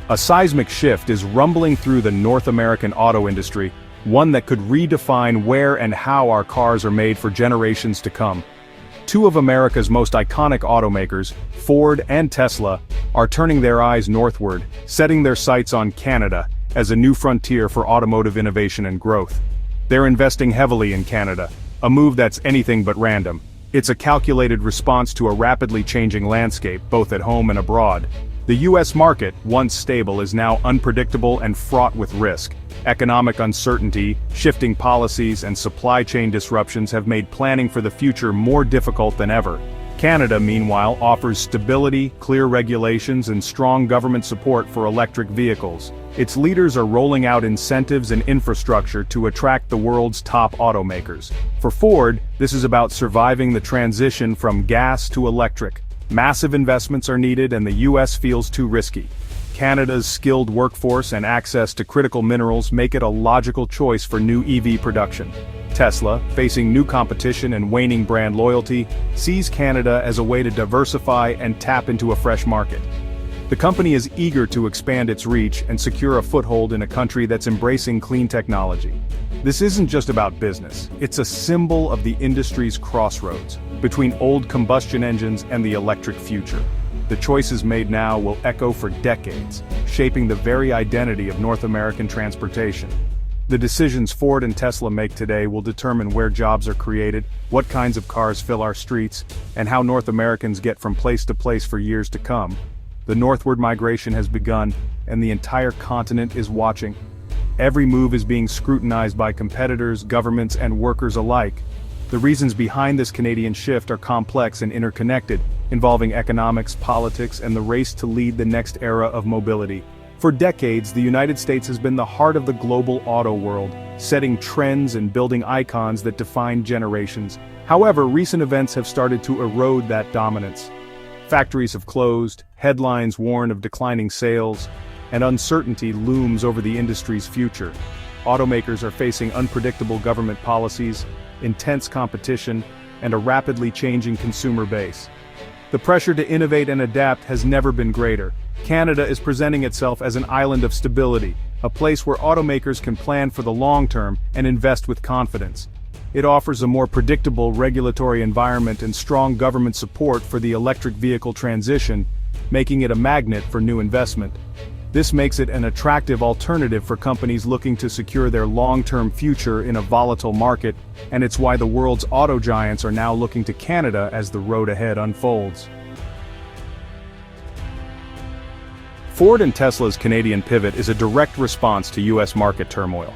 A seismic shift is rumbling through the North American auto industry, one that could redefine where and how our cars are made for generations to come. Two of America's most iconic automakers, Ford and Tesla, are turning their eyes northward, setting their sights on Canada as a new frontier for automotive innovation and growth. They're investing heavily in Canada, a move that's anything but random. It's a calculated response to a rapidly changing landscape, both at home and abroad. The US market, once stable, is now unpredictable and fraught with risk. Economic uncertainty, shifting policies, and supply chain disruptions have made planning for the future more difficult than ever. Canada, meanwhile, offers stability, clear regulations, and strong government support for electric vehicles. Its leaders are rolling out incentives and infrastructure to attract the world's top automakers. For Ford, this is about surviving the transition from gas to electric. Massive investments are needed and the US feels too risky. Canada's skilled workforce and access to critical minerals make it a logical choice for new EV production. Tesla, facing new competition and waning brand loyalty, sees Canada as a way to diversify and tap into a fresh market. The company is eager to expand its reach and secure a foothold in a country that's embracing clean technology. This isn't just about business, it's a symbol of the industry's crossroads, between old combustion engines and the electric future. The choices made now will echo for decades, shaping the very identity of North American transportation. The decisions Ford and Tesla make today will determine where jobs are created, what kinds of cars fill our streets, and how North Americans get from place to place for years to come. The northward migration has begun, and the entire continent is watching. Every move is being scrutinized by competitors, governments, and workers alike. The reasons behind this Canadian shift are complex and interconnected, involving economics, politics, and the race to lead the next era of mobility. For decades, the United States has been the heart of the global auto world, setting trends and building icons that define generations. However, recent events have started to erode that dominance. Factories have closed, headlines warn of declining sales, and uncertainty looms over the industry's future. Automakers are facing unpredictable government policies, intense competition, and a rapidly changing consumer base. The pressure to innovate and adapt has never been greater. Canada is presenting itself as an island of stability, a place where automakers can plan for the long term and invest with confidence. It offers a more predictable regulatory environment and strong government support for the electric vehicle transition, making it a magnet for new investment. This makes it an attractive alternative for companies looking to secure their long-term future in a volatile market, and it's why the world's auto giants are now looking to Canada as the road ahead unfolds. Ford and Tesla's Canadian pivot is a direct response to US market turmoil.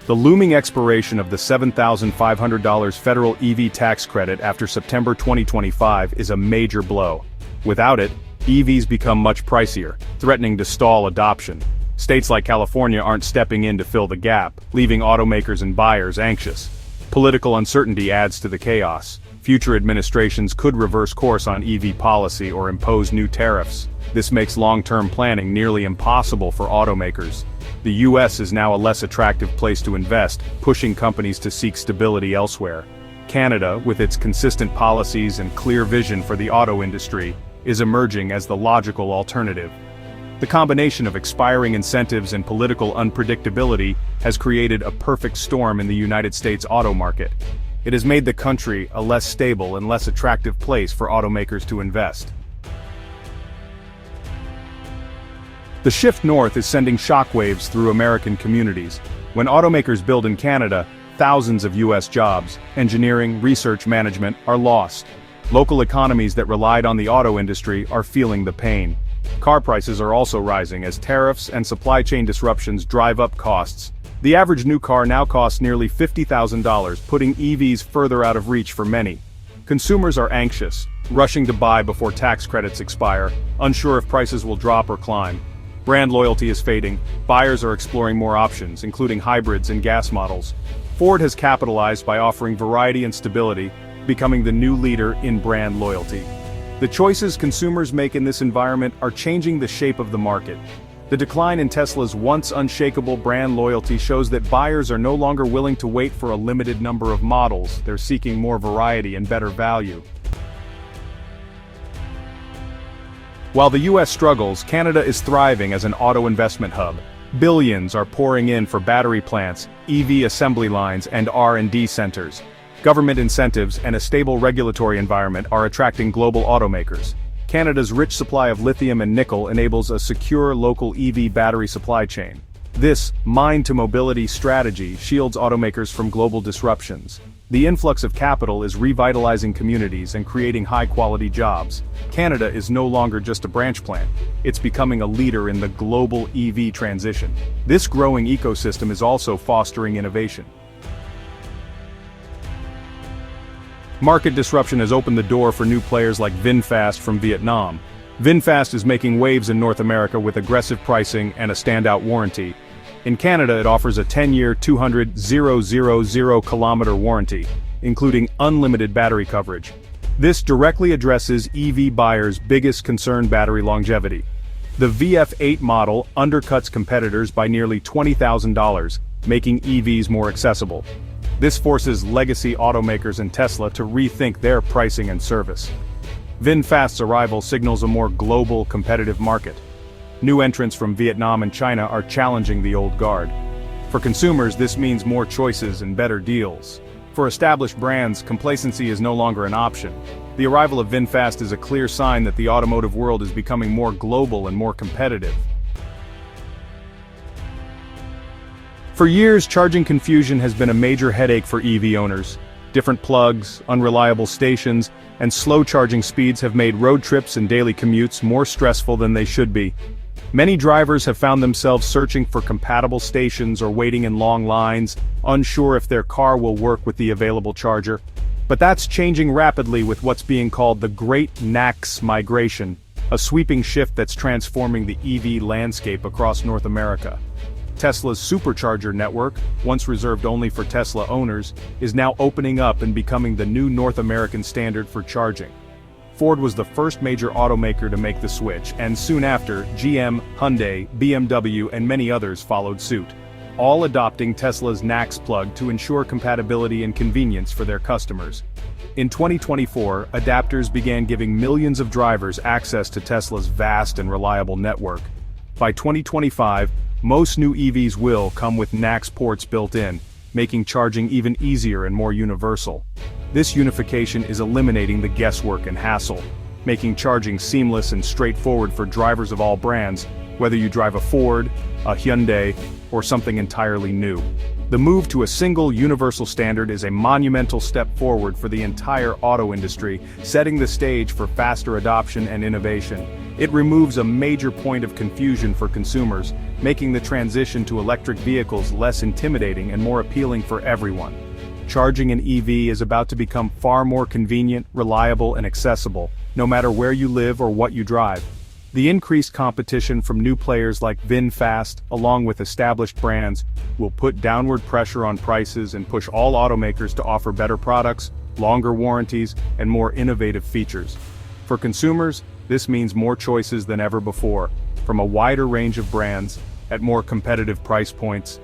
The looming expiration of the $7,500 federal EV tax credit after September 2025 is a major blow. Without it, EVs become much pricier, threatening to stall adoption. States like California aren't stepping in to fill the gap, leaving automakers and buyers anxious. Political uncertainty adds to the chaos. Future administrations could reverse course on EV policy or impose new tariffs. This makes long-term planning nearly impossible for automakers. The US is now a less attractive place to invest, pushing companies to seek stability elsewhere. Canada, with its consistent policies and clear vision for the auto industry, is emerging as the logical alternative. The combination of expiring incentives and political unpredictability has created a perfect storm in the United States auto market. It has made the country a less stable and less attractive place for automakers to invest. The shift north is sending shockwaves through American communities. When automakers build in Canada, thousands of US jobs, engineering, research, management, are lost. Local economies that relied on the auto industry are feeling the pain. Car prices are also rising as tariffs and supply chain disruptions drive up costs. The average new car now costs nearly $50,000, putting EVs further out of reach for many. Consumers are anxious, rushing to buy before tax credits expire, unsure if prices will drop or climb. Brand loyalty is fading, buyers are exploring more options, including hybrids and gas models. Ford has capitalized by offering variety and stability, becoming the new leader in brand loyalty. The choices consumers make in this environment are changing the shape of the market. The decline in Tesla's once unshakable brand loyalty shows that buyers are no longer willing to wait for a limited number of models, they're seeking more variety and better value. While the US struggles, Canada is thriving as an auto investment hub. Billions are pouring in for battery plants, EV assembly lines, and R&D centers. Government incentives and a stable regulatory environment are attracting global automakers. Canada's rich supply of lithium and nickel enables a secure local EV battery supply chain. This mine-to-mobility strategy shields automakers from global disruptions. The influx of capital is revitalizing communities and creating high-quality jobs. Canada is no longer just a branch plant. It's becoming a leader in the global EV transition. This growing ecosystem is also fostering innovation. Market disruption has opened the door for new players like VinFast from Vietnam. VinFast is making waves in North America with aggressive pricing and a standout warranty. In Canada, it offers a 10-year, 200,000 kilometer warranty, including unlimited battery coverage. This directly addresses EV buyers' biggest concern: battery longevity. The VF8 model undercuts competitors by nearly $20,000, making EVs more accessible. This forces legacy automakers and Tesla to rethink their pricing and service. VinFast's arrival signals a more global, competitive market. New entrants from Vietnam and China are challenging the old guard. For consumers, this means more choices and better deals. For established brands, complacency is no longer an option. The arrival of VinFast is a clear sign that the automotive world is becoming more global and more competitive. For years, charging confusion has been a major headache for EV owners. Different plugs, unreliable stations, and slow charging speeds have made road trips and daily commutes more stressful than they should be. Many drivers have found themselves searching for compatible stations or waiting in long lines, unsure if their car will work with the available charger. But that's changing rapidly with what's being called the Great NACS Migration, a sweeping shift that's transforming the EV landscape across North America. Tesla's supercharger network, once reserved only for Tesla owners, is now opening up and becoming the new North American standard for charging. Ford was the first major automaker to make the switch, and soon after, GM, Hyundai, BMW, and many others followed suit, all adopting Tesla's NACS plug to ensure compatibility and convenience for their customers. In 2024, adapters began giving millions of drivers access to Tesla's vast and reliable network. By 2025, most new EVs will come with NACS ports built in, making charging even easier and more universal. This unification is eliminating the guesswork and hassle, making charging seamless and straightforward for drivers of all brands, whether you drive a Ford, a Hyundai, or something entirely new. The move to a single universal standard is a monumental step forward for the entire auto industry, setting the stage for faster adoption and innovation. It removes a major point of confusion for consumers, making the transition to electric vehicles less intimidating and more appealing for everyone. Charging an EV is about to become far more convenient, reliable, and accessible, no matter where you live or what you drive. The increased competition from new players like VinFast, along with established brands, will put downward pressure on prices and push all automakers to offer better products, longer warranties, and more innovative features. For consumers, this means more choices than ever before, from a wider range of brands, at more competitive price points,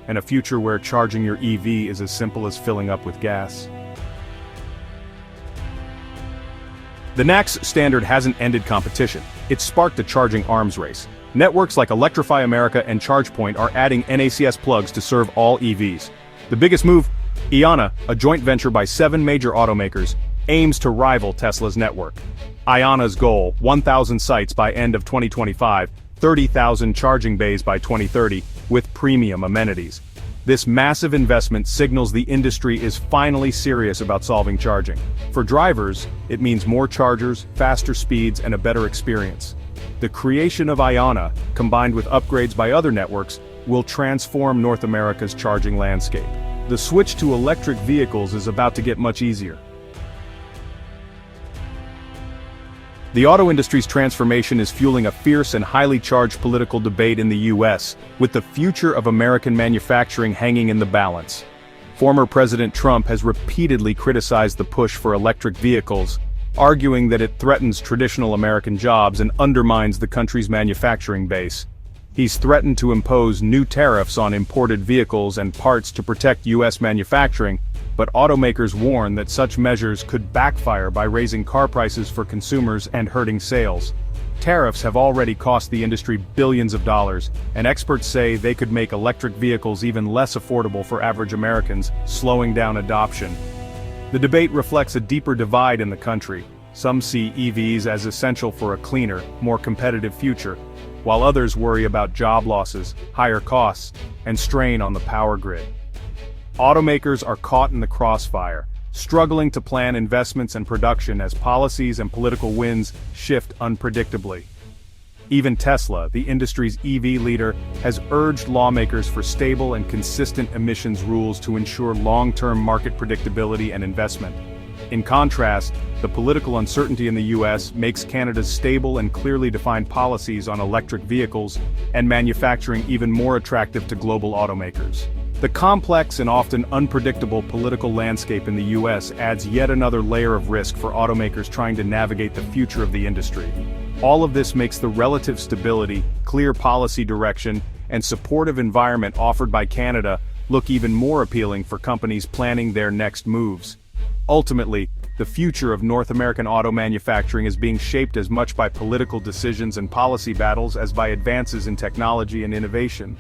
and a future where charging your EV is as simple as filling up with gas. The NACS standard hasn't ended competition. It's sparked a charging arms race. Networks like Electrify America and ChargePoint are adding NACS plugs to serve all EVs. The biggest move, IONNA, a joint venture by 7 major automakers, aims to rival Tesla's network. IONNA's goal, 1,000 sites by end of 2025, 30,000 charging bays by 2030, with premium amenities. This massive investment signals the industry is finally serious about solving charging. For drivers, it means more chargers, faster speeds, and a better experience. The creation of IONNA, combined with upgrades by other networks, will transform North America's charging landscape. The switch to electric vehicles is about to get much easier. The auto industry's transformation is fueling a fierce and highly charged political debate in the US, with the future of American manufacturing hanging in the balance. Former President Trump has repeatedly criticized the push for electric vehicles, arguing that it threatens traditional American jobs and undermines the country's manufacturing base. He's threatened to impose new tariffs on imported vehicles and parts to protect US manufacturing, but automakers warn that such measures could backfire by raising car prices for consumers and hurting sales. Tariffs have already cost the industry billions of dollars, and experts say they could make electric vehicles even less affordable for average Americans, slowing down adoption. The debate reflects a deeper divide in the country. Some see EVs as essential for a cleaner, more competitive future, while others worry about job losses, higher costs, and strain on the power grid. Automakers are caught in the crossfire, struggling to plan investments and production as policies and political winds shift unpredictably. Even Tesla, the industry's EV leader, has urged lawmakers for stable and consistent emissions rules to ensure long-term market predictability and investment. In contrast, the political uncertainty in the US makes Canada's stable and clearly defined policies on electric vehicles and manufacturing even more attractive to global automakers. The complex and often unpredictable political landscape in the US adds yet another layer of risk for automakers trying to navigate the future of the industry. All of this makes the relative stability, clear policy direction, and supportive environment offered by Canada look even more appealing for companies planning their next moves. Ultimately, the future of North American auto manufacturing is being shaped as much by political decisions and policy battles as by advances in technology and innovation.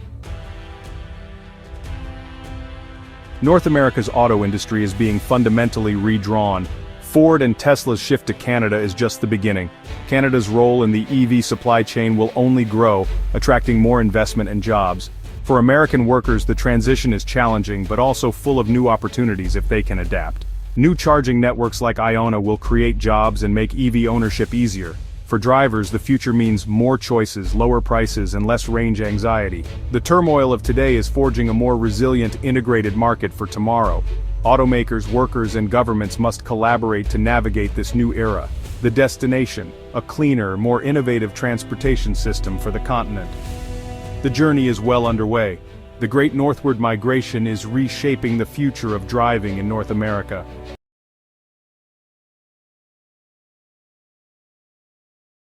North America's auto industry is being fundamentally redrawn. Ford and Tesla's shift to Canada is just the beginning. Canada's role in the EV supply chain will only grow, attracting more investment and jobs. For American workers, the transition is challenging but also full of new opportunities if they can adapt. New charging networks like Iona will create jobs and make EV ownership easier. For drivers, the future means more choices, lower prices, and less range anxiety. The turmoil of today is forging a more resilient, integrated market for tomorrow. Automakers, workers, and governments must collaborate to navigate this new era. The destination: a cleaner, more innovative transportation system for the continent. The journey is well underway. The great northward migration is reshaping the future of driving in North America.